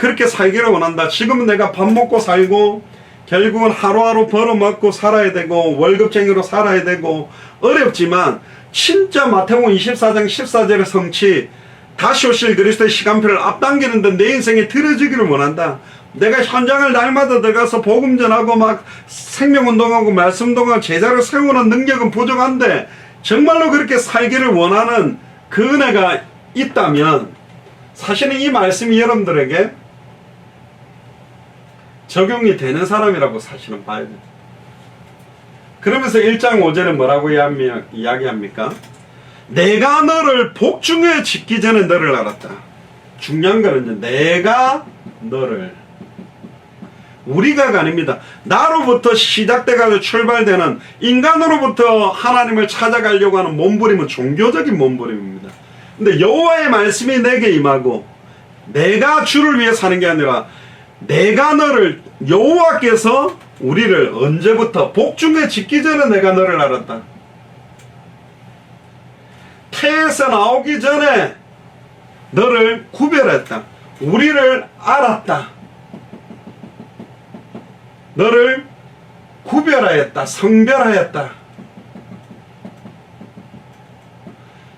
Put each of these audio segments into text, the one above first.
그렇게 살기를 원한다. 지금은 내가 밥 먹고 살고 결국은 하루하루 벌어먹고 살아야 되고 월급쟁이로 살아야 되고 어렵지만 진짜 마태복음 24장 14절의 성취, 다시 오실 그리스도의 시간표를 앞당기는데 내 인생에 들어지기를 원한다. 내가 현장을 날마다 들어가서 복음 전하고 막 생명운동하고 말씀운동하고 제자를 세우는 능력은 부족한데 정말로 그렇게 살기를 원하는 그 은혜가 있다면 사실은 이 말씀이 여러분들에게 적용이 되는 사람이라고 사실은 봐야 돼요. 그러면서 1장 5절에 뭐라고 이야기합니까? 내가 너를 복중에 짓기 전에 너를 알았다. 중요한 거는 내가 너를, 우리가가 아닙니다. 나로부터 시작돼가지고 출발되는 인간으로부터 하나님을 찾아가려고 하는 몸부림은 종교적인 몸부림입니다. 근데 여호와의 말씀이 내게 임하고 내가 주를 위해 사는 게 아니라 내가 너를, 여호와께서 우리를 언제부터 복중에 짓기 전에 내가 너를 알았다. 태에서 나오기 전에 너를 구별했다. 우리를 알았다. 너를 구별하였다. 성별하였다.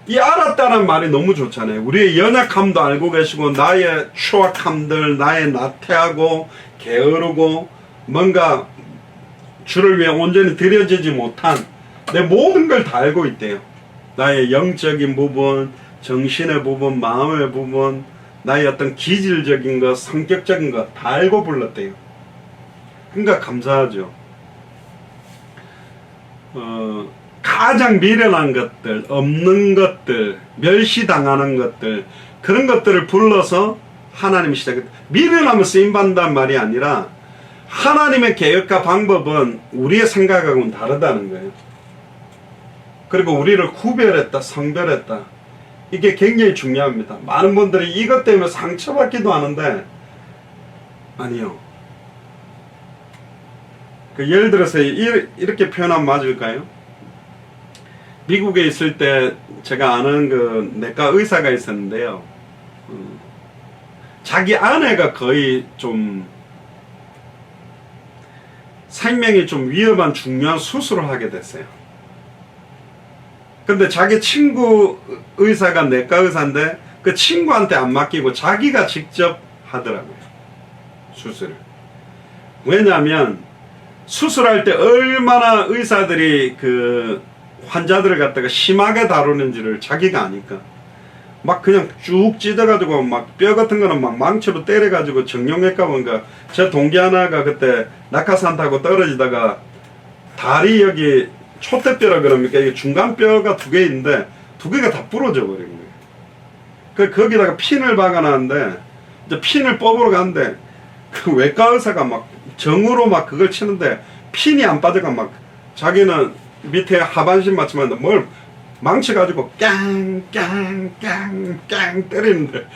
이 알았다는 말이 너무 좋잖아요. 우리의 연약함도 알고 계시고 나의 추악함들, 나의 나태하고 게으르고 뭔가 주를 위해 온전히 드려지지 못한 내 모든 걸 다 알고 있대요. 나의 영적인 부분, 정신의 부분, 마음의 부분, 나의 어떤 기질적인 것, 성격적인 것 다 알고 불렀대요. 그러니까 감사하죠. 가장 미련한 것들, 없는 것들, 멸시당하는 것들, 그런 것들을 불러서 하나님이 시작했다. 미련하면 쓰임받는다는 말이 아니라 하나님의 계획과 방법은 우리의 생각하고는 다르다는 거예요. 그리고 우리를 구별했다, 성별했다. 이게 굉장히 중요합니다. 많은 분들이 이것 때문에 상처받기도 하는데 아니요. 예를 들어서 이렇게 표현하면 맞을까요? 미국에 있을 때 제가 아는 그 내과 의사가 있었는데요. 자기 아내가 거의 좀 생명이 좀 위험한 중요한 수술을 하게 됐어요. 근데 자기 친구 의사가 내과 의사인데 그 친구한테 안 맡기고 자기가 직접 하더라고요. 수술을. 왜냐하면 수술할 때 얼마나 의사들이 그 환자들을 갖다가 심하게 다루는지를 자기가 아니까 막 그냥 쭉 찢어가지고 막 뼈 같은 거는 막 망치로 때려가지고 정형외과 뭔가 제 동기 하나가 그때 낙하산 타고 떨어지다가 다리 여기 촛대뼈라 그럽니까? 이게 중간 뼈가 2개 있는데 2개가 다 부러져 버린 거예요. 거기다가 핀을 박아놨는데 이제 핀을 뽑으러 가는데 그 외과 의사가 막 정으로 막 그걸 치는데 핀이 안 빠져가 막 자기는 밑에 하반신 맞추면 뭘 망쳐가지고 깡깡깡깡 때리는데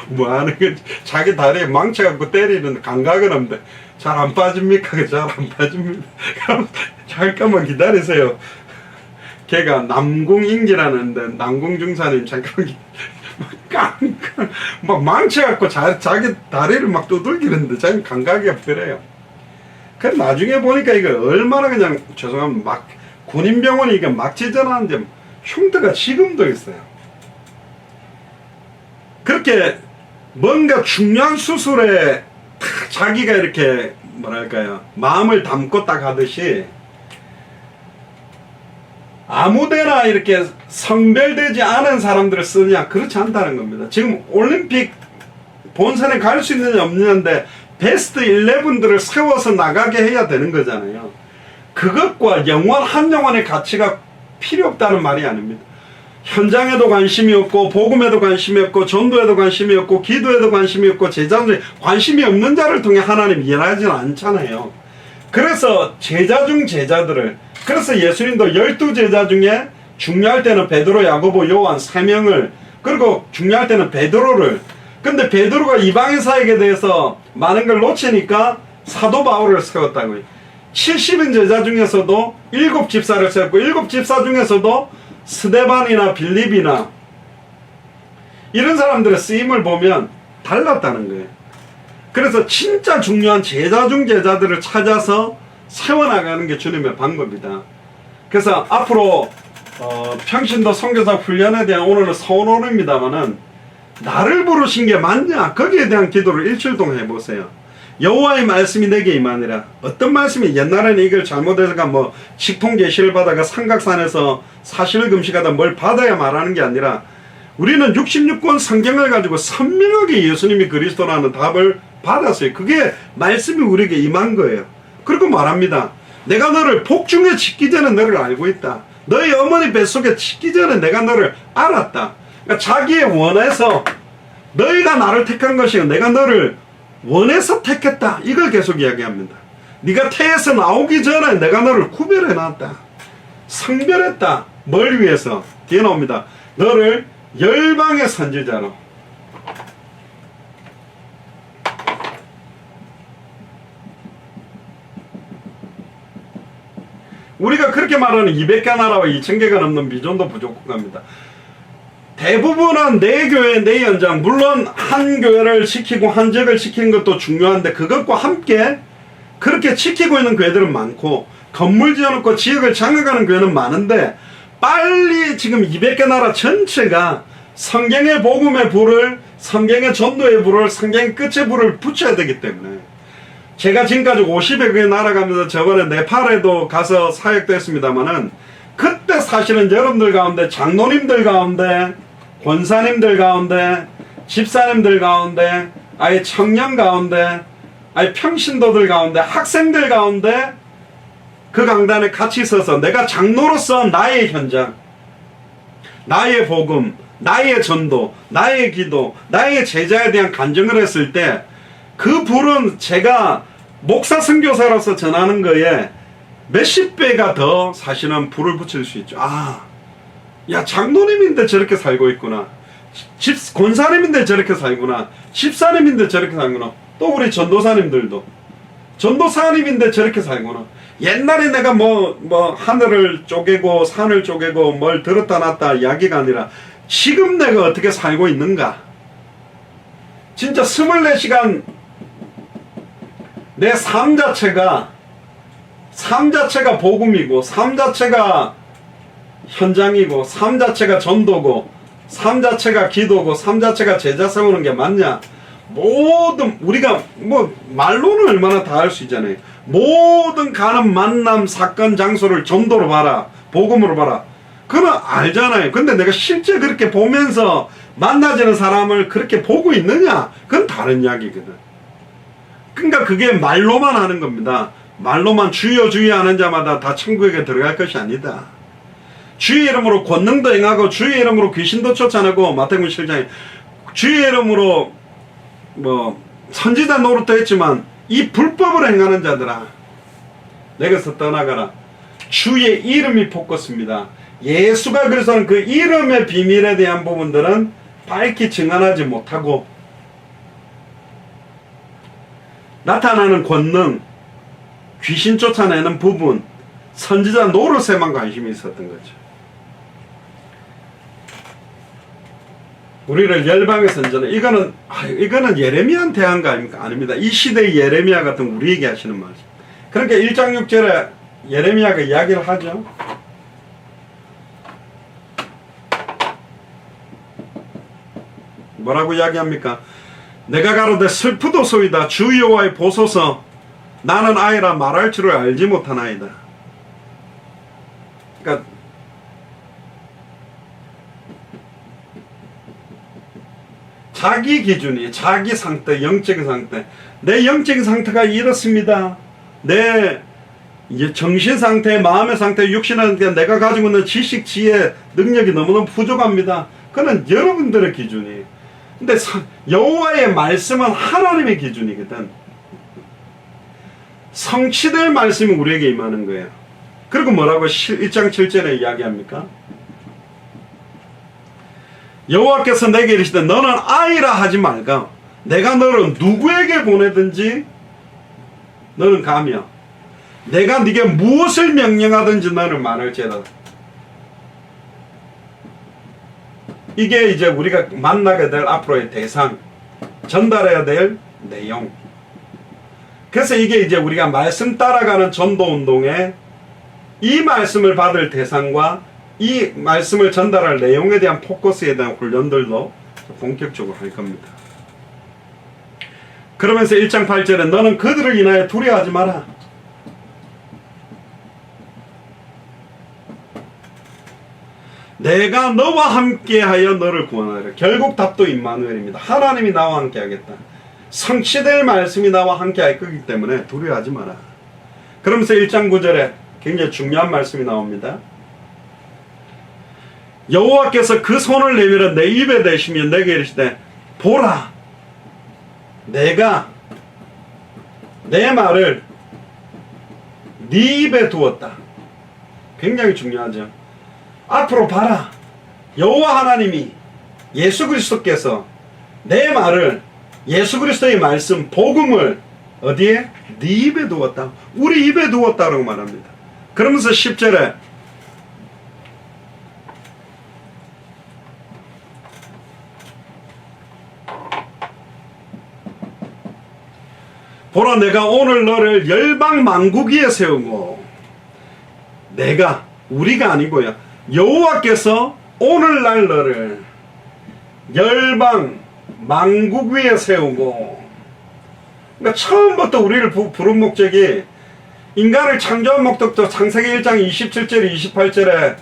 뭐 하는 건지 자기 다리에 망쳐갖고 때리는데 감각은 없는데 잘 안 빠집니까? 잘 안 빠집니다. 잠깐만 기다리세요. 걔가 남궁인기라는데 남궁중사님 잠깐만 깡깡 막 망쳐갖고 자기 다리를 막 두들기는데 자기 감각이 없더래요. 그 나중에 보니까 이거 얼마나 그냥 죄송하면 막 군인병원이 이게 막 지전하는데 흉터가 지금도 있어요. 그렇게 뭔가 중요한 수술에 자기가 이렇게 뭐랄까요 마음을 담고 딱 하듯이 아무데나 이렇게 성별되지 않은 사람들을 쓰느냐 그렇지 않다는 겁니다. 지금 올림픽 본선에 갈 수 있느냐 없느냐인데 베스트 11들을 세워서 나가게 해야 되는 거잖아요. 그것과 영원 한 영혼의 가치가 필요 없다는 말이 아닙니다. 현장에도 관심이 없고 복음에도 관심이 없고 전도에도 관심이 없고 기도에도 관심이 없고 제자들에 관심이 없는 자를 통해 하나님 일하지는 않잖아요. 그래서 제자 중 제자들을, 그래서 예수님도 12제자 중에 중요할 때는 베드로, 야고보, 요한 3명을, 그리고 중요할 때는 베드로를, 근데 베드로가 이방인 사역에 대해서 많은 걸 놓치니까 사도 바울을 세웠다고요. 70인 제자 중에서도 7집사를 세웠고 7집사 중에서도 스데반이나 빌립이나 이런 사람들의 쓰임을 보면 달랐다는 거예요. 그래서 진짜 중요한 제자 중 제자들을 찾아서 세워나가는 게 주님의 방법이다. 그래서 앞으로 평신도 선교사 훈련에 대한 오늘은 서론입니다만은 나를 부르신 게 맞냐? 거기에 대한 기도를 일주일 동안 해보세요. 여호와의 말씀이 내게 임하니라. 어떤 말씀이 옛날에는 이걸 잘못해서 뭐 식통 계시를 받아가 삼각산에서 사실을 금식하다 뭘 받아야 말하는 게 아니라 우리는 66권 성경을 가지고 선명하게 예수님이 그리스도라는 답을 받았어요. 그게 말씀이 우리에게 임한 거예요. 그리고 말합니다. 내가 너를 복중에 짓기 전에 너를 알고 있다. 너희 어머니 뱃속에 짓기 전에 내가 너를 알았다. 그러니까 자기의 원해서 너희가 나를 택한 것이고 내가 너를 원해서 택했다. 이걸 계속 이야기합니다. 네가 태에서 나오기 전에 내가 너를 구별해놨다. 성별했다. 뭘 위해서? 뒤에 나옵니다. 너를 열방의 선지자로. 우리가 그렇게 말하는 200개 나라와 2000개가 넘는 비전도 부족합니다. 대부분은 내 교회, 내 현장, 물론 한 교회를 지키고 한 지역을 지키는 것도 중요한데 그것과 함께 그렇게 지키고 있는 교회들은 많고 건물 지어놓고 지역을 장악하는 교회는 많은데 빨리 지금 200개 나라 전체가 성경의 복음의 불을, 성경의 전도의 불을, 성경의 끝의 불을 붙여야 되기 때문에 제가 지금까지 50여 개 나라가면서 저번에 네팔에도 가서 사역도 했습니다만은 그때 사실은 여러분들 가운데 장로님들 가운데 권사님들 가운데 집사님들 가운데 아예 청년 가운데 아예 평신도들 가운데 학생들 가운데 그 강단에 같이 서서 내가 장로로서 나의 현장, 나의 복음, 나의 전도, 나의 기도, 나의 제자에 대한 간증을 했을 때 그 불은 제가 목사 선교사로서 전하는 거에 몇십 배가 더 사실은 불을 붙일 수 있죠. 아, 야 장로님인데 저렇게 살고 있구나. 권사님인데 저렇게 살구나. 집사님인데 저렇게 살구나. 또 우리 전도사님들도 전도사님인데 저렇게 살구나. 옛날에 내가 뭐 하늘을 쪼개고 산을 쪼개고 뭘 들었다 놨다 이야기가 아니라 지금 내가 어떻게 살고 있는가. 진짜 24시간 내 삶 자체가 복음이고 삶 자체가 현장이고 삶 자체가 전도고 삶 자체가 기도고 삶 자체가 제자 세우는 게 맞냐. 모든 우리가 뭐 말로는 얼마나 다 할 수 있잖아요. 모든 가는 만남 사건 장소를 전도로 봐라, 복음으로 봐라. 그건 알잖아요. 근데 내가 실제 그렇게 보면서 만나지는 사람을 그렇게 보고 있느냐, 그건 다른 이야기거든. 그러니까 그게 말로만 하는 겁니다. 말로만 주여 주여 하는 자마다 다 천국에 들어갈 것이 아니다. 주의 이름으로 권능도 행하고 주의 이름으로 귀신도 쫓아내고 마태복음 7장에 주의 이름으로 뭐 선지자 노릇도 했지만 이 불법을 행하는 자들아 내게서 떠나가라. 주의 이름이 복것입니다. 예수가 그래서 그 이름의 비밀에 대한 부분들은 밝히 증언하지 못하고 나타나는 권능, 귀신 쫓아내는 부분, 선지자 노릇에만 관심이 있었던 거죠. 우리를 열방의 선지자, 이거는 예레미야한테 한 거 아닙니까? 아닙니다. 이 시대의 예레미야 같은 우리에게 하시는 말씀. 그러니까 1장 6절에 예레미야가 이야기를 하죠. 뭐라고 이야기합니까? 내가 가로되 슬프도소이다. 주 여호와의 보소서. 나는 아이라 말할 줄을 알지 못하나이다. 그러니까 자기 기준이, 자기 상태, 영적인 상태. 내 영적인 상태가 이렇습니다. 내 정신 상태, 마음의 상태, 육신의 상태, 내가 가지고 있는 지식, 지혜, 능력이 너무너무 부족합니다. 그건 여러분들의 기준이에요. 근데 여호와의 말씀은 하나님의 기준이거든. 성취될 말씀이 우리에게 임하는 거예요. 그리고 뭐라고 1장 7절에 이야기합니까? 여호와께서 내게 이르시되 너는 아이라 하지 말까. 내가 너를 누구에게 보내든지 너는 가며 내가 네게 무엇을 명령하든지 너는 말할지어다. 이게 이제 우리가 만나게 될 앞으로의 대상. 전달해야 될 내용. 그래서 이게 이제 우리가 말씀 따라가는 전도 운동에 이 말씀을 받을 대상과 이 말씀을 전달할 내용에 대한 포커스에 대한 훈련들도 본격적으로 할 겁니다. 그러면서 1장 8절에 너는 그들을 인하여 두려워하지 마라. 내가 너와 함께하여 너를 구원하리라. 결국 답도 임마누엘입니다. 하나님이 나와 함께하겠다. 성취될 말씀이 나와 함께할 거기 때문에 두려워하지 마라. 그러면서 1장 9절에 굉장히 중요한 말씀이 나옵니다. 여호와께서 그 손을 내밀어 내 입에 대시며 내게 이르시되 보라 내가 내 말을 네 입에 두었다. 굉장히 중요하죠. 앞으로 봐라. 여호와 하나님이 예수 그리스도께서 내 말을 예수 그리스도의 말씀 복음을 어디에? 네 입에 두었다. 우리 입에 두었다라고 말합니다. 그러면서 10절에 보라 내가 오늘 너를 열방 만국 위에 세우고 내가 우리가 아니고요. 여호와께서 오늘날 너를 열방 만국 위에 세우고 그러니까 처음부터 우리를 부른 목적이 인간을 창조한 목적도 창세기 1장 27절 28절에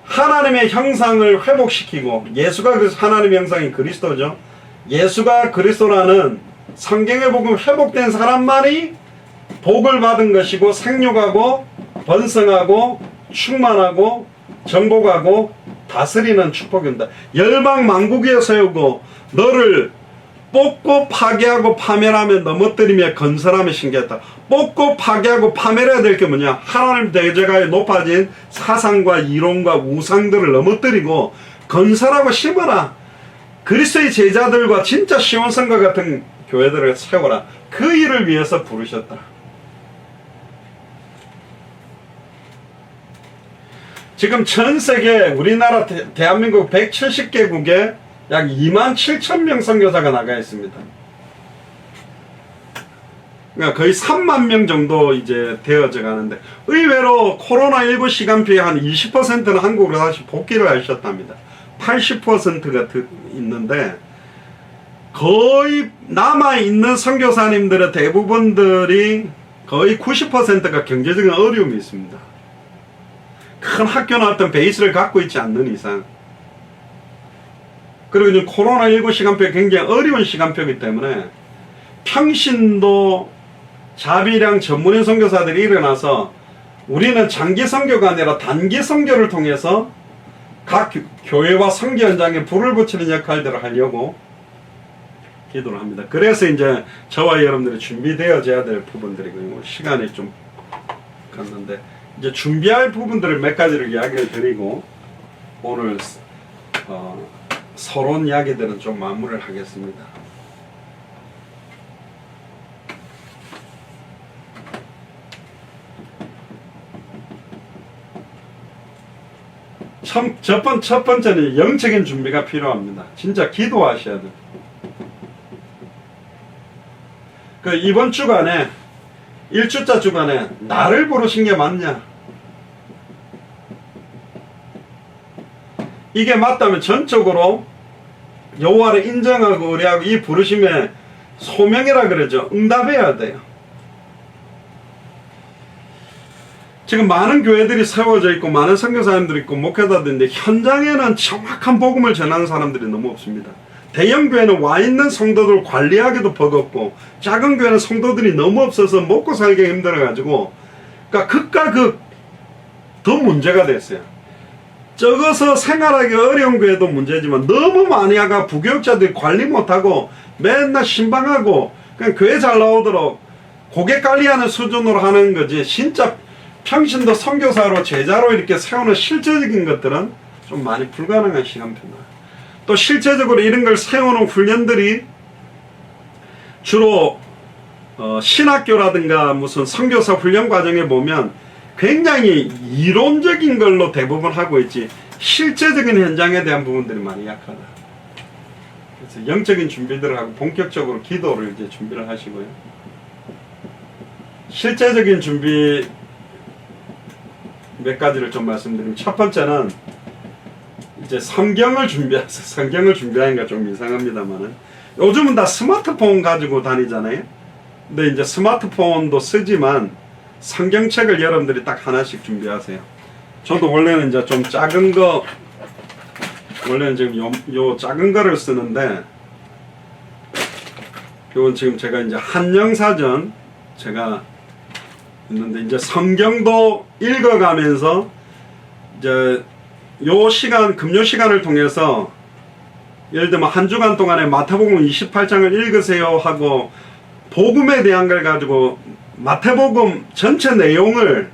하나님의 형상을 회복시키고 예수가 그래서 하나님의 형상인 그리스도죠. 예수가 그리스도라는 성경의 복음 회복된 사람만이 복을 받은 것이고 생육하고 번성하고 충만하고 정복하고 다스리는 축복입니다. 열방 만국 위에 세우고 너를 뽑고 파괴하고 파멸하며 넘어뜨리며 건설하며 신기했다. 뽑고 파괴하고 파멸해야 될 게 뭐냐? 하나님 대제가에 높아진 사상과 이론과 우상들을 넘어뜨리고 건설하고 심어라. 그리스도의 제자들과 진짜 시온성과 같은 교회들을 세워라. 그 일을 위해서 부르셨다. 지금 전 세계 우리나라 대한민국 170개국에 약 27,000명 선교사가 나가 있습니다. 그러니까 거의 3만 명 정도 이제 되어져 가는데 의외로 코로나19 시간표의 한 20%는 한국으로 다시 복귀를 하셨답니다. 80%가 있는데 거의 남아있는 선교사님들의 대부분들이 거의 90%가 경제적인 어려움이 있습니다. 큰 학교나 어떤 베이스를 갖고 있지 않는 이상. 그리고 이제 코로나19 시간표가 굉장히 어려운 시간표이기 때문에 평신도 자비량 전문인 선교사들이 일어나서 우리는 장기 선교가 아니라 단기 선교를 통해서 각 교회와 선교 현장에 불을 붙이는 역할들을 하려고 기도를 합니다. 그래서 이제 저와 여러분들이 준비되어져야 될 부분들이고 시간이 좀 갔는데 이제 준비할 부분들을 몇 가지를 이야기를 드리고 오늘 서론 이야기들은 좀 마무리를 하겠습니다. 첫 번째는 영적인 준비가 필요합니다. 진짜 기도하셔야 돼요. 그 이번 주간에 1주차 주간에 나를 부르신 게 맞냐? 이게 맞다면 전적으로 여호와를 인정하고 의뢰하고 이 부르심에 소명이라 그러죠. 응답해야 돼요. 지금 많은 교회들이 세워져 있고 많은 선교사님들이 있고 목회자들인데 현장에는 정확한 복음을 전하는 사람들이 너무 없습니다. 대형 교회는 와 있는 성도들 관리하기도 버겁고 작은 교회는 성도들이 너무 없어서 먹고 살기 힘들어가지고 그러니까 극과 극 더 문제가 됐어요. 적어서 생활하기 어려운 교회도 문제지만 너무 많이 하가 부교육자들이 관리 못하고 맨날 신방하고 그냥 교회 잘 나오도록 고객 관리하는 수준으로 하는 거지 진짜 평신도 선교사로 제자로 이렇게 세우는 실제적인 것들은 좀 많이 불가능한 시간표입니다. 또 실제적으로 이런 걸 세우는 훈련들이 주로 신학교라든가 무슨 선교사 훈련 과정에 보면 굉장히 이론적인 걸로 대부분 하고 있지 실제적인 현장에 대한 부분들이 많이 약하다. 그래서 영적인 준비들을 하고 본격적으로 기도를 이제 준비를 하시고요. 실제적인 준비 몇 가지를 좀 말씀드리면, 첫 번째는 이제 성경을 준비하세요. 성경을 준비하기가 좀 이상합니다만은 요즘은 다 스마트폰 가지고 다니잖아요. 근데 이제 스마트폰도 쓰지만 성경책을 여러분들이 딱 하나씩 준비하세요. 저도 원래는 이제 좀 작은 거, 원래는 지금 요 작은 거를 쓰는데, 요건 지금 제가 이제 한영사전 제가 있는데, 이제 성경도 읽어가면서 이제 요 시간, 금요 시간을 통해서 예를 들면 한 주간 동안에 마태복음 28장을 읽으세요 하고 복음에 대한 걸 가지고 마태복음 전체 내용을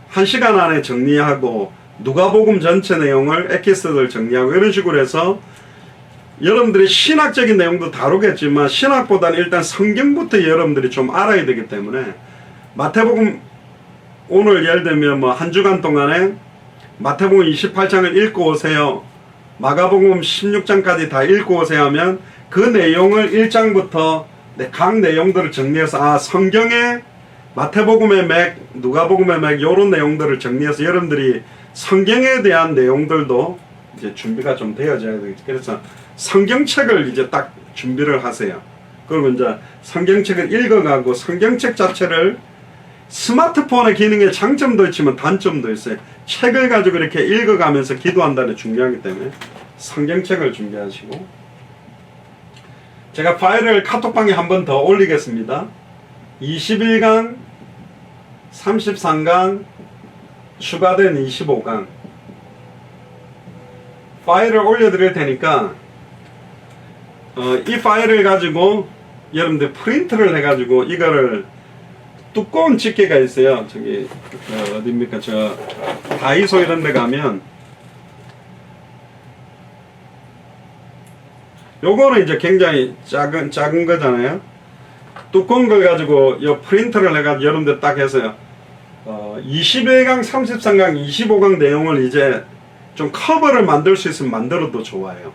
한 시간 안에 정리하고, 누가복음 전체 내용을 에키스트를 정리하고, 이런 식으로 해서 여러분들이 신학적인 내용도 다루겠지만 신학보다는 일단 성경부터 여러분들이 좀 알아야 되기 때문에, 마태복음 오늘 예를 들면 뭐 한 주간 동안에 마태복음 28장을 읽고 오세요, 마가복음 16장까지 다 읽고 오세요 하면 그 내용을 1장부터 각 내용들을 정리해서 성경의 마태복음의 맥, 누가복음의 맥, 요런 내용들을 정리해서 여러분들이 성경에 대한 내용들도 이제 준비가 좀 되어져야 되겠죠. 그래서 성경책을 이제 딱 준비를 하세요. 그러면 이제 성경책을 읽어가고, 성경책 자체를 스마트폰의 기능에 장점도 있지만 단점도 있어요. 책을 가지고 이렇게 읽어가면서 기도한다는 게 중요하기 때문에 성경책을 준비하시고, 제가 파일을 카톡방에 한 번 더 올리겠습니다. 21강, 33강, 추가된 25강 파일을 올려드릴 테니까 이 파일을 가지고 여러분들 프린트를 해가지고 이거를 두꺼운 집게가 있어요. 저기 어디입니까? 저 다이소 이런 데 가면 요거는 이제 굉장히 작은 거잖아요. 두꺼운 걸 가지고 요 프린트를 해가지고 여러분들 딱 해서요. 21강, 33강, 25강 내용을 이제 좀 커버를 만들 수 있으면 만들어도 좋아요.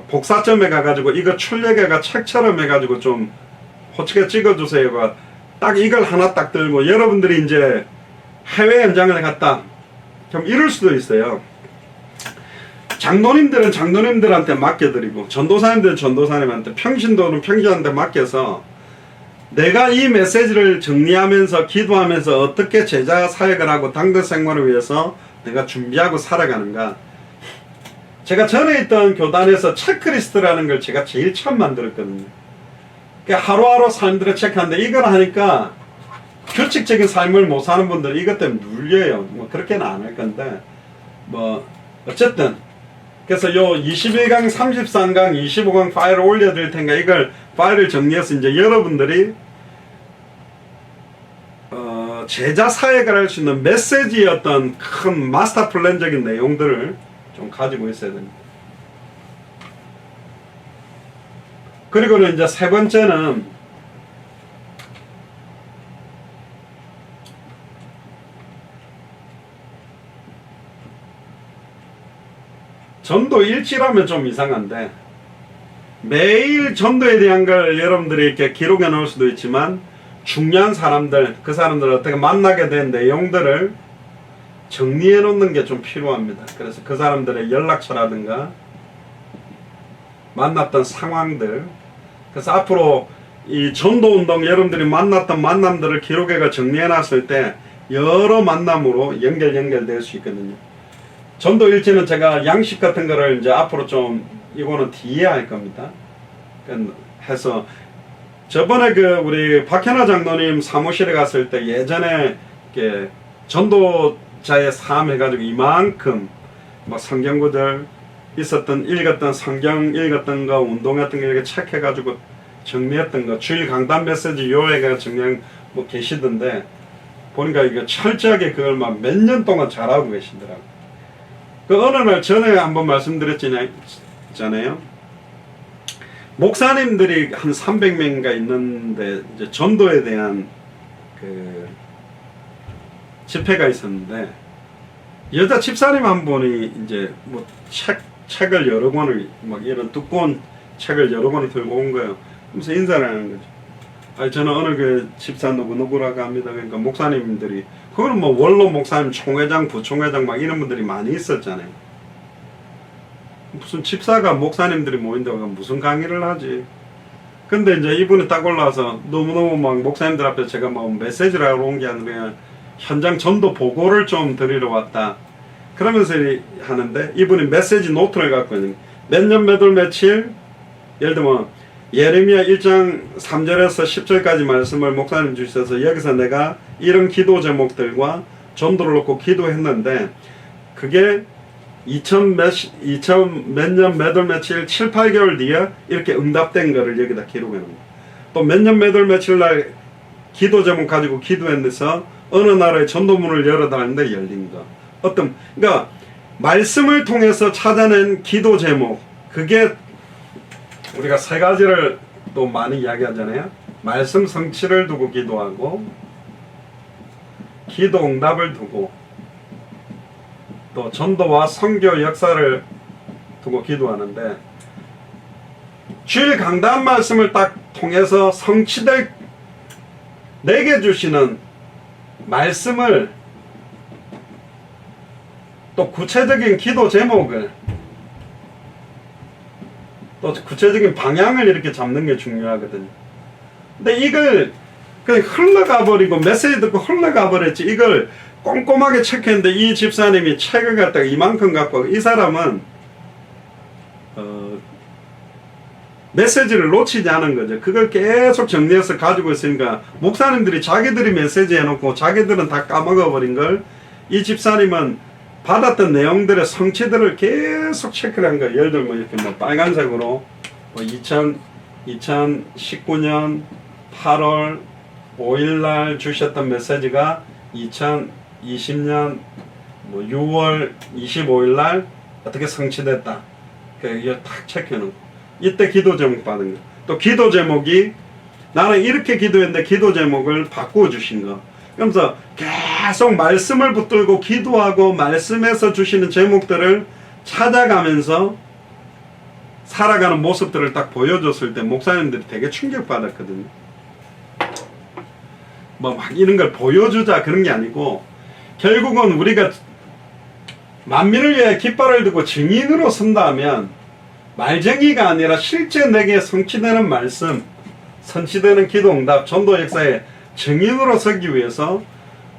복사점에 가가지고 이거 출력해가 책처럼 해가지고 좀 호치게 찍어주세요. 딱 이걸 하나 딱 들고 여러분들이 이제 해외 현장을 갔다 좀 이럴 수도 있어요. 장로님들은 장로님들한테 맡겨드리고, 전도사님들은 전도사님한테, 평신도는 평신한테 맡겨서 내가 이 메시지를 정리하면서 기도하면서 어떻게 제자 사역을 하고 당대 생활을 위해서 내가 준비하고 살아가는가. 제가 전에 있던 교단에서 체크리스트라는 걸 제가 제일 처음 만들었거든요. 그러니까 하루하루 삶들을 체크하는데, 이걸 하니까 규칙적인 삶을 못 사는 분들은 이것 때문에 눌려요. 뭐 그렇게는 안 할 건데 뭐 어쨌든, 그래서 요 21강, 33강, 25강 파일을 올려드릴 테니까 이걸 파일을 정리해서 이제 여러분들이 제자 사역을 할 수 있는 메시지의 어떤 큰 마스터 플랜적인 내용들을 좀 가지고 있어야 됩니다. 그리고는 이제 세 번째는 전도 일지라면 좀 이상한데, 매일 전도에 대한 걸 여러분들이 이렇게 기록해 놓을 수도 있지만 중요한 사람들, 그 사람들을 어떻게 만나게 된 내용들을 정리해 놓는 게 좀 필요합니다. 그래서 그 사람들의 연락처라든가 만났던 상황들, 그래서 앞으로 이 전도운동 여러분들이 만났던 만남들을 기록해가 정리해 놨을 때 여러 만남으로 연결될 수 있거든요. 전도 일지는 제가 양식 같은 거를 이제 앞으로 좀, 이거는 뒤에 할 겁니다. 해서 저번에 그 우리 박현아 장로님 사무실에 갔을 때 예전에 이렇게 전도자의 삶 해가지고 이만큼 막 성경구절 있었던, 읽었던 성경 읽었던 거, 운동했던 거 이렇게 체크해가지고 정리했던 거, 주일 강단 메시지 요애가 정리한 뭐 계시던데, 보니까 이게 철저하게 그걸 막 몇 년 동안 잘하고 계시더라고요. 그 어느 날 전에 한번 말씀드렸잖아요. 목사님들이 한 300명인가 있는데 이제 전도에 대한 그 집회가 있었는데, 여자 집사님 한 분이 이제 뭐 책을 여러 권을 막 이런 두꺼운 책을 여러 권을 들고 온 거예요. 그래서 인사를 하는 거죠. 아니 저는 어느 그 집사 누구누구라고 합니다. 그러니까 목사님들이 그거는 뭐 원로 목사님, 총회장, 부총회장 막 이런 분들이 많이 있었잖아요. 무슨 집사가 목사님들이 모인다고 무슨 강의를 하지. 근데 이제 이분이 딱 올라와서 너무너무 막 목사님들 앞에 제가 뭐 메시지를 하러 온 게 아니라 현장 전도 보고를 좀 드리러 왔다. 그러면서 하는데 이분이 메시지 노트를 갖고 있는 몇 년 몇 월 며칠 예를 들면 예레미야 1장 3절에서 10절까지 말씀을 목사님 주셔서 여기서 내가 이런 기도 제목들과 전도를 놓고 기도했는데 그게 2000 몇 년 몇 월 며칠 7, 8개월 뒤에 이렇게 응답된 거를 여기다 기록해 놓은 거예요. 또 몇 년 몇 월 며칠 날 기도 제목 가지고 기도했는데서 어느 나라의 전도문을 열어달라는데 열린 거. 그러니까 말씀을 통해서 찾아낸 기도 제목, 그게 우리가 세 가지를 또 많이 이야기하잖아요. 말씀 성취를 두고 기도하고, 기도 응답을 두고, 또 전도와 선교 역사를 두고 기도하는데, 주일 강단 말씀을 딱 통해서 성취될 내게 주시는 말씀을 또 구체적인 기도 제목을 또 구체적인 방향을 이렇게 잡는 게 중요하거든요. 근데 이걸 그냥 흘러가 버리고 메시지 듣고 흘러가 버렸지 이걸 꼼꼼하게 체크했는데 이 집사님이 책을 갖다가 이만큼 갖고 이 사람은 메시지를 놓치지 않은 거죠. 그걸 계속 정리해서 가지고 있으니까 목사님들이 자기들이 메시지 해놓고 자기들은 다 까먹어 버린 걸 이 집사님은 받았던 내용들의 성취들을 계속 체크를 한 거예요. 예를 들면 이렇게 뭐 빨간색으로 뭐 2019년 8월 5일날 주셨던 메시지가 2020년 뭐 6월 25일날 어떻게 성취됐다. 이거 딱 체크해놓고 이때 기도 제목 받은 거. 또 기도 제목이 나는 이렇게 기도했는데 기도 제목을 바꾸어 주신 거. 그러면서 계속 말씀을 붙들고 기도하고 말씀에서 주시는 제목들을 찾아가면서 살아가는 모습들을 딱 보여줬을 때 목사님들이 되게 충격받았거든요. 뭐 막 이런 걸 보여주자 그런 게 아니고 결국은 우리가 만민을 위해 깃발을 들고 증인으로 선다면 말쟁이가 아니라 실제 내게 성취되는 말씀, 성취되는 기도 응답, 전도 역사에 증인으로 서기 위해서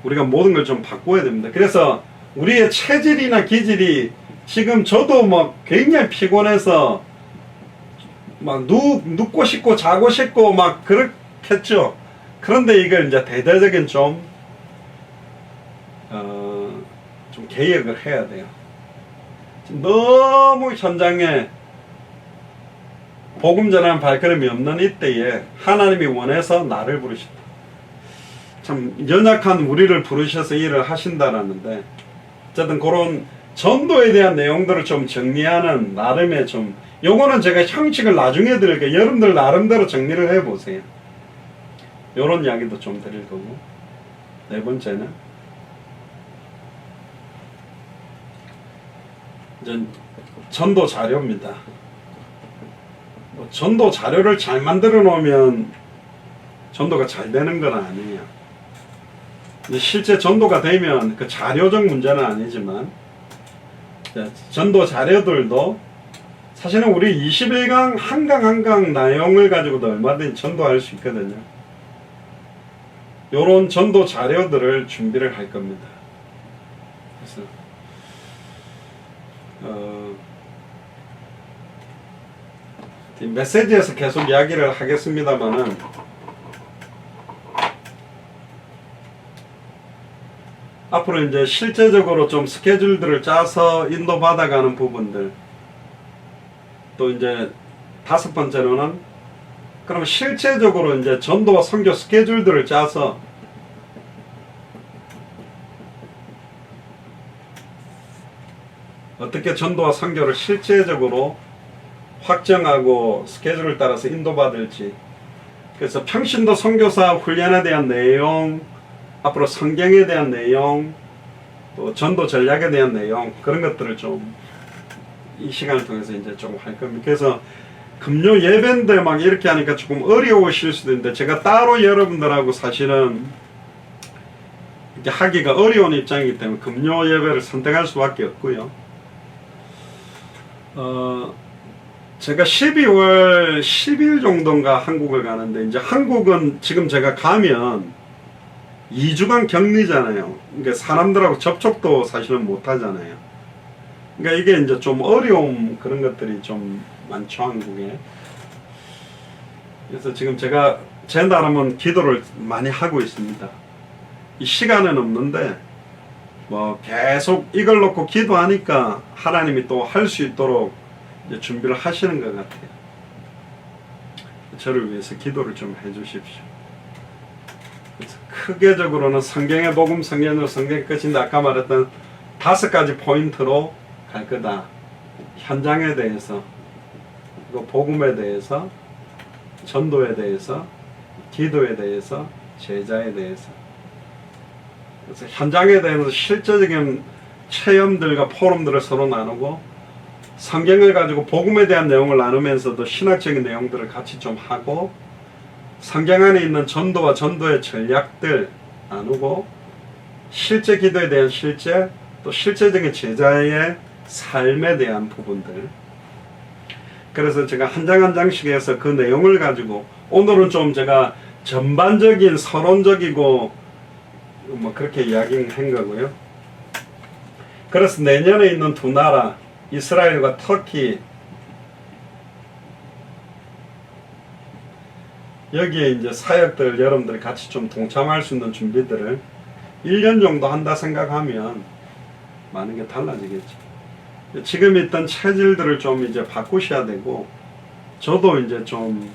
우리가 모든 걸 좀 바꿔야 됩니다. 그래서 우리의 체질이나 기질이 지금 저도 막 굉장히 피곤해서 막 눕고 싶고 자고 싶고 막 그렇겠죠. 그런데 이걸 이제 대대적인 좀 개혁을 해야 돼요. 너무 현장에 복음 전하는 발걸음이 없는 이때에 하나님이 원해서 나를 부르셨다. 참 연약한 우리를 부르셔서 일을 하신다라는데 어쨌든 그런 전도에 대한 내용들을 좀 정리하는 나름의 좀 요거는 제가 형식을 나중에 드릴게요. 여러분들 나름대로 정리를 해보세요. 요런 이야기도 좀 드릴 거고 네 번째는 이제 전도 자료입니다. 전도 자료를 잘 만들어 놓으면 전도가 잘 되는 건 아니에요. 실제 전도가 되면 그 자료적 문제는 아니지만 전도 자료들도 사실은 우리 21강 한 강 한 강 내용을 가지고도 얼마든지 전도할 수 있거든요. 요런 전도 자료들을 준비를 할 겁니다. 그래서 메시지에서 계속 이야기를 하겠습니다만은 앞으로 이제 실제적으로 좀 스케줄들을 짜서 인도받아가는 부분들 또 이제 다섯 번째로는 그럼 실제적으로 이제 전도와 선교 스케줄들을 짜서 어떻게 전도와 선교를 실제적으로 확정하고 스케줄을 따라서 인도받을지 그래서 평신도 선교사 훈련에 대한 내용 앞으로 성경에 대한 내용 또 전도 전략에 대한 내용 그런 것들을 좀 이 시간을 통해서 이제 좀 할 겁니다. 그래서 금요 예배인데 막 이렇게 하니까 조금 어려우실 수도 있는데 제가 따로 여러분들하고 사실은 이렇게 하기가 어려운 입장이기 때문에 금요 예배를 선택할 수밖에 없고요. 제가 12월 10일 정도인가 한국을 가는데, 이제 한국은 지금 제가 가면 2주간 격리잖아요. 그러니까 사람들하고 접촉도 사실은 못 하잖아요. 그러니까 이게 이제 좀 어려움, 그런 것들이 좀 많죠, 한국에. 그래서 지금 제가 제 나름은 기도를 많이 하고 있습니다. 이 시간은 없는데 뭐 계속 이걸 놓고 기도하니까 하나님이 또 할 수 있도록 이제 준비를 하시는 것 같아요. 저를 위해서 기도를 좀 해주십시오. 그래서 크게적으로는 성경의 복음, 성경으로 성경 끝인데 아까 말했던 5가지 포인트로 갈 거다. 현장에 대해서, 그리고 복음에 대해서, 전도에 대해서, 기도에 대해서, 제자에 대해서. 그래서 현장에 대해서 실제적인 체험들과 포럼들을 서로 나누고, 성경을 가지고 복음에 대한 내용을 나누면서도 신학적인 내용들을 같이 좀 하고, 성경 안에 있는 전도와 전도의 전략들 나누고, 실제 기도에 대한 실제, 또 실제적인 제자의 삶에 대한 부분들. 그래서 제가 한 장 한 장씩 해서 그 내용을 가지고, 오늘은 좀 제가 전반적인 서론적이고 뭐 그렇게 이야기한 거고요. 그래서 내년에 있는 두 나라, 이스라엘과 터키, 여기에 이제 사역들 여러분들이 같이 좀 동참할 수 있는 준비들을 1년 정도 한다 생각하면 많은 게 달라지겠죠. 지금 있던 체질들을 좀 이제 바꾸셔야 되고, 저도 이제 좀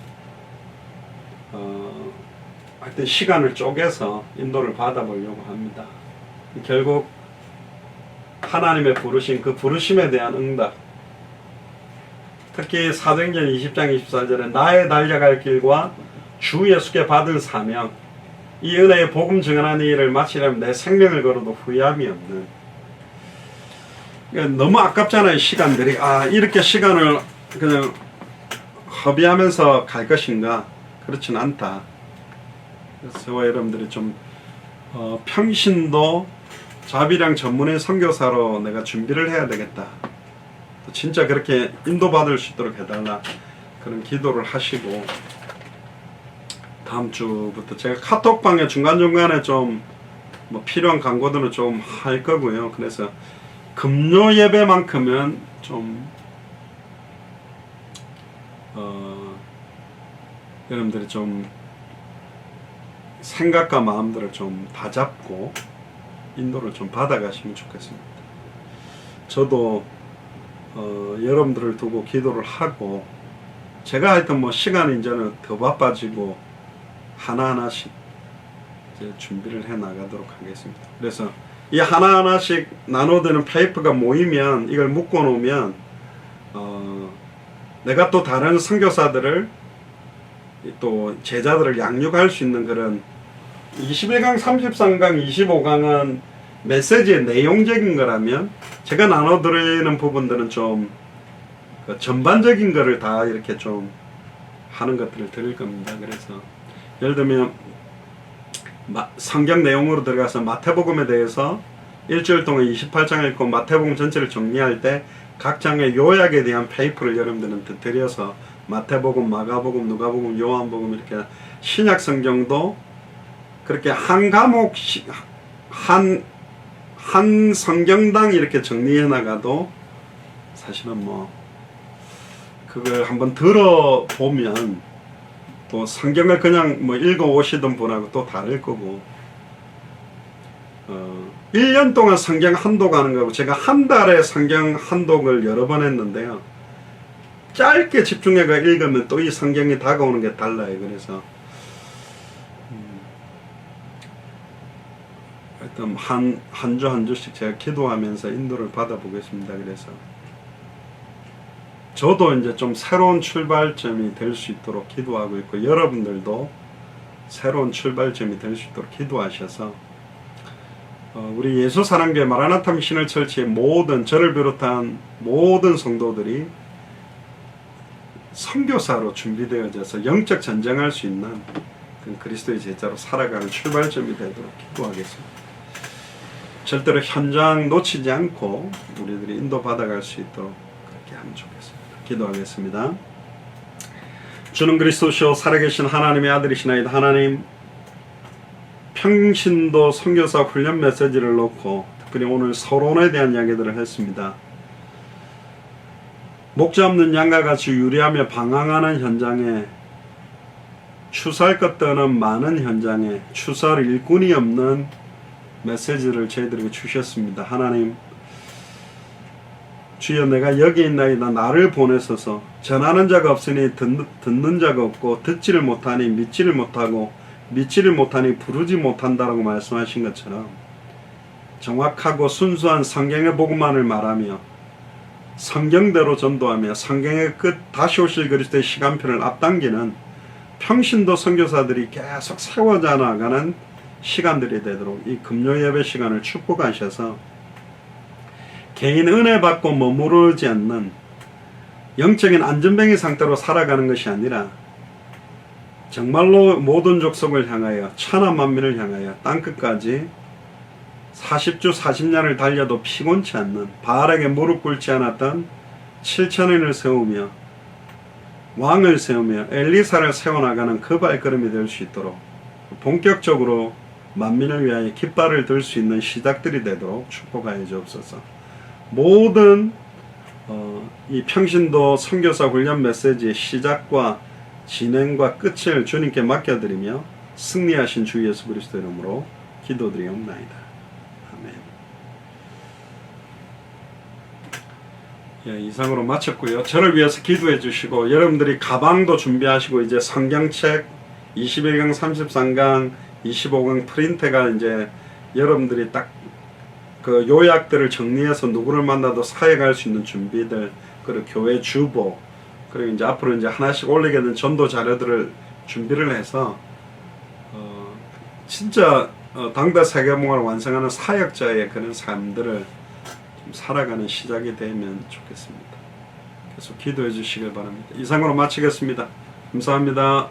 하여튼 시간을 쪼개서 인도를 받아보려고 합니다. 결국 하나님의 부르심, 그 부르심에 대한 응답, 특히 사도행전 20장 24절에 나의 달려갈 길과 주 예수께 받은 사명, 이 은혜의 복음 증언하는 일을 마치려면 내 생명을 걸어도 후회함이 없는, 그러니까 너무 아깝잖아요, 시간들이. 이렇게 시간을 그냥 허비하면서 갈 것인가? 그렇진 않다. 그래서 저와 여러분들이 좀 평신도 자비량 전문의 선교사로 내가 준비를 해야 되겠다. 진짜 그렇게 인도받을 수 있도록 해달라. 그런 기도를 하시고, 다음 주부터 제가 카톡방에 중간중간에 좀 뭐 필요한 광고들은 좀 할 거고요. 그래서 금요 예배만큼은 좀 여러분들이 좀 생각과 마음들을 좀 다잡고 인도를 좀 받아가시면 좋겠습니다. 저도 여러분들을 두고 기도를 하고, 제가 하여튼 뭐 시간이 이제는 더 바빠지고 하나하나씩 이제 준비를 해 나가도록 하겠습니다. 그래서 이 하나하나씩 나눠드는 페이퍼가 모이면, 이걸 묶어 놓으면 내가 또 다른 선교사들을, 또 제자들을 양육할 수 있는 그런 21강, 33강, 25강은 메시지의 내용적인 거라면, 제가 나눠드리는 부분들은 좀 전반적인 거를 다 이렇게 좀 하는 것들을 드릴 겁니다. 그래서 예를 들면 성경 내용으로 들어가서 마태복음에 대해서 일주일 동안 28장을 읽고 마태복음 전체를 정리할 때 각 장의 요약에 대한 페이퍼를 여러분들한테 드려서 마태복음, 마가복음, 누가복음, 요한복음 이렇게 신약 성경도 그렇게 한 과목씩 한 성경당 이렇게 정리해 나가도 사실은 뭐 그걸 한번 들어보면 또 성경을 그냥 뭐 읽어 오시던 분하고 또 다를 거고, 1년 동안 성경 한독 하는 거고, 제가 한 달에 성경 한독을 여러 번 했는데요, 짧게 집중해가 읽으면 또 이 성경이 다가오는 게 달라요. 그래서 일단 한 주 한 주씩 제가 기도하면서 인도를 받아보겠습니다. 그래서 저도 이제 좀 새로운 출발점이 될 수 있도록 기도하고 있고, 여러분들도 새로운 출발점이 될 수 있도록 기도하셔서 우리 예수사랑교회 마라나타 미션을 철치의 모든 저를 비롯한 모든 성도들이 선교사로 준비되어져서 영적 전쟁할 수 있는 그리스도의 제자로 살아가는 출발점이 되도록 기도하겠습니다. 절대로 현장 놓치지 않고 우리들이 인도받아갈 수 있도록 그렇게 하면 좋겠습니다. 기도하겠습니다. 주는 그리스도시요 살아계신 하나님의 아들이시나이다. 하나님, 평신도 선교사 훈련 메시지를 놓고 특별히 오늘 서론에 대한 이야기들을 했습니다. 목자 없는 양과 같이 유리하며 방황하는 현장에, 추수할 것 떠는 많은 현장에 추수할 일꾼이 없는 메시지를 저희들에게 주셨습니다. 하나님, 주여 내가 여기 있나이다. 나를 보내소서. 전하는 자가 없으니 듣는 자가 없고, 듣지를 못하니 믿지를 못하고, 믿지를 못하니 부르지 못한다라고 말씀하신 것처럼 정확하고 순수한 성경의 복음만을 말하며 성경대로 전도하며 성경의 끝 다시 오실 그리스도의 시간표를 앞당기는 평신도 선교사들이 계속 세워져 나가는 시간들이 되도록 이 금요 예배 시간을 축복하셔서 개인 은혜 받고 머무르지 않는 영적인 안전뱅이 상태로 살아가는 것이 아니라 정말로 모든 족속을 향하여 천하 만민을 향하여 땅끝까지 40주 40년을 달려도 피곤치 않는, 바알에게 무릎 꿇지 않았던 7천인을 세우며 왕을 세우며 엘리사를 세워나가는 그 발걸음이 될 수 있도록 본격적으로 만민을 위하여 깃발을 들 수 있는 시작들이 되도록 축복하여 주옵소서. 모든 이 평신도 선교사 훈련 메시지의 시작과 진행과 끝을 주님께 맡겨드리며 승리하신 주 예수 그리스도 이름으로 기도드리옵나이다. 아멘. 예, 이상으로 마쳤고요. 저를 위해서 기도해 주시고, 여러분들이 가방도 준비하시고, 이제 성경책 21강 33강 25강 프린트가 이제 여러분들이 딱 그 요약들을 정리해서 누구를 만나도 사역할 수 있는 준비들, 그리고 교회 주보, 그리고 이제 앞으로 이제 하나씩 올리게 된 전도 자료들을 준비를 해서 진짜 당대 세계봉화를 완성하는 사역자의 그런 삶들을 좀 살아가는 시작이 되면 좋겠습니다. 계속 기도해 주시길 바랍니다. 이상으로 마치겠습니다. 감사합니다.